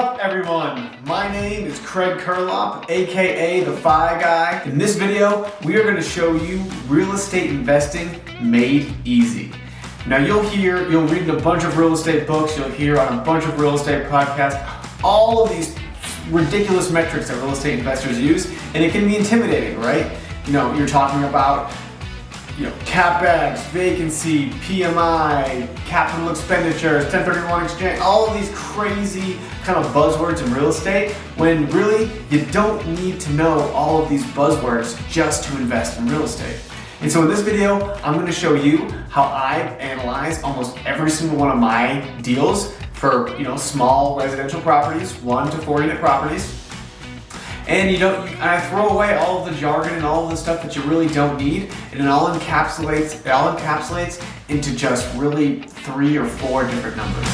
up, everyone? My name is Craig Curelop, aka the Fi Guy. In this video, we are going to show you real estate investing made easy. Now you'll read in a bunch of real estate books, you'll hear on a bunch of real estate podcasts, all of these ridiculous metrics that real estate investors use, and it can be intimidating, right? You know, you're talking about CapEx, vacancy, PMI, capital expenditures, 1031 exchange, all of these crazy kind of buzzwords in real estate, when really you don't need to know all of these buzzwords just to invest in real estate. And so in this video, I'm going to show you how I analyze almost every single one of my deals for small residential properties, 1 to 4 unit properties. And I throw away all of the jargon and all of the stuff that you really don't need, and it all encapsulates into just really 3 or 4 different numbers.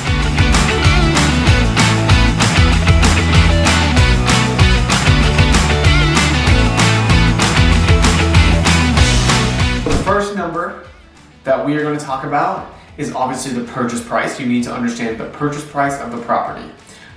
The first number that we are going to talk about is obviously the purchase price. You need to understand the purchase price of the property.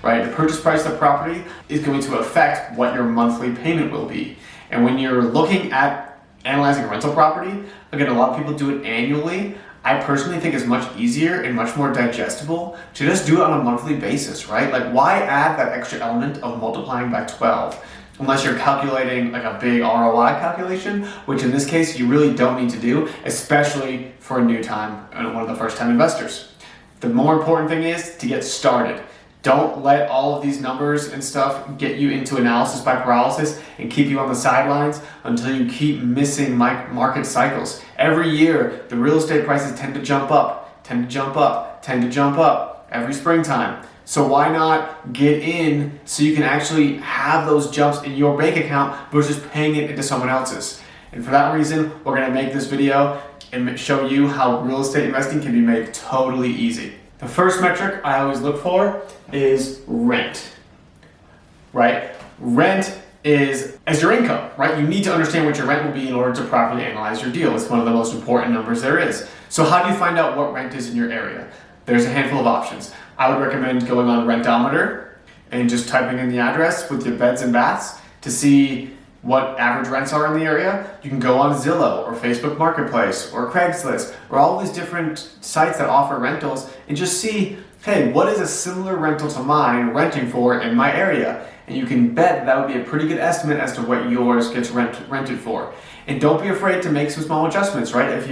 Right? The purchase price of the property is going to affect what your monthly payment will be. And when you're looking at analyzing a rental property, again, a lot of people do it annually. I personally think it's much easier and much more digestible to just do it on a monthly basis, right? Like, why add that extra element of multiplying by 12? Unless you're calculating like a big ROI calculation, which in this case you really don't need to do, especially for a new time and one of the first time investors. The more important thing is to get started. Don't let all of these numbers and stuff get you into analysis by paralysis and keep you on the sidelines until you keep missing market cycles. Every year, the real estate prices tend to jump up, tend to jump up, tend to jump up every springtime. So why not get in so you can actually have those jumps in your bank account versus paying it into someone else's? And for that reason, we're going to make this video and show you how real estate investing can be made totally easy. The first metric I always look for is rent, right? Rent is as your income, right? You need to understand what your rent will be in order to properly analyze your deal. It's one of the most important numbers there is. So how do you find out what rent is in your area? There's a handful of options. I would recommend going on Rentometer and just typing in the address with your beds and baths to see what average rents are in the area. You can go on Zillow or Facebook Marketplace or Craigslist or all these different sites that offer rentals and just see, hey, what is a similar rental to mine renting for in my area? And you can bet that would be a pretty good estimate as to what yours gets rented for. And don't be afraid to make some small adjustments, right? If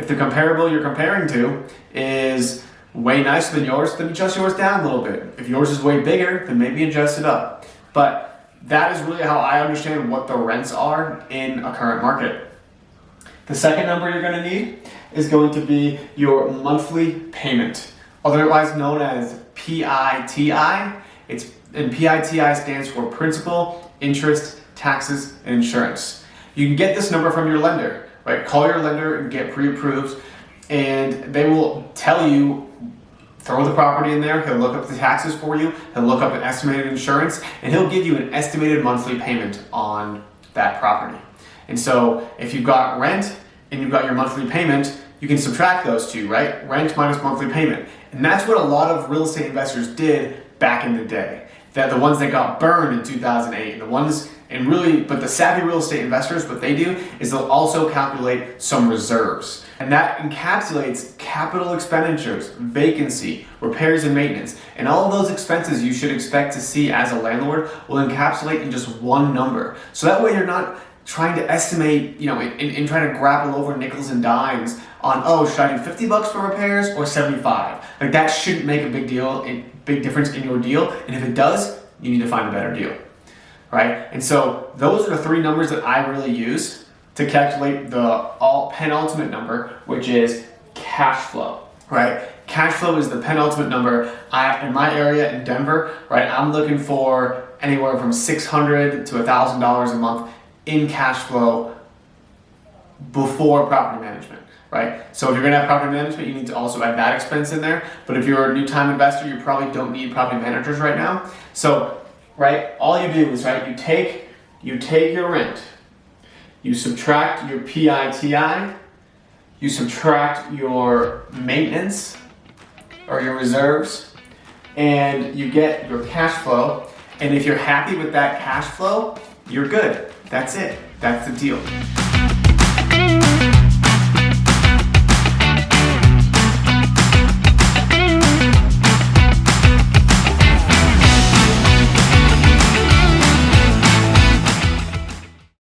the comparable you're comparing to is way nicer than yours, then adjust yours down a little bit. If yours is way bigger, then maybe adjust it up. But that is really how I understand what the rents are in a current market. The second number you're going to need is going to be your monthly payment, otherwise known as PITI. And PITI stands for principal, interest, taxes, and insurance. You can get this number from your lender, right? Call your lender and get pre-approved, and they will tell you, throw the property in there, he'll look up the taxes for you, he'll look up an estimated insurance, and he'll give you an estimated monthly payment on that property. And so if you've got rent and you've got your monthly payment, you can subtract those two, right? Rent minus monthly payment. And that's what a lot of real estate investors did back in the day. That the ones that got burned in 2008, but the savvy real estate investors, what they do is they'll also calculate some reserves. And that encapsulates capital expenditures, vacancy, repairs and maintenance. And all of those expenses you should expect to see as a landlord will encapsulate in just one number. So that way you're not trying to estimate, and trying to grapple over nickels and dimes on, should I do $50 for repairs or 75? Like, that shouldn't make a big difference in your deal. And if it does, you need to find a better deal, right? And so those are the 3 numbers that I really use to calculate the penultimate number, which is cash flow, right? Cash flow is the penultimate number. In my area in Denver, right, I'm looking for anywhere from $600 to $1,000 a month in cash flow before property management, right? So if you're gonna have property management, you need to also add that expense in there. But if you're a new time investor, you probably don't need property managers right now. So, right, all you do is, right, you take your rent, you subtract your PITI, you subtract your maintenance or your reserves, and you get your cash flow. And if you're happy with that cash flow, you're good. That's it. That's the deal.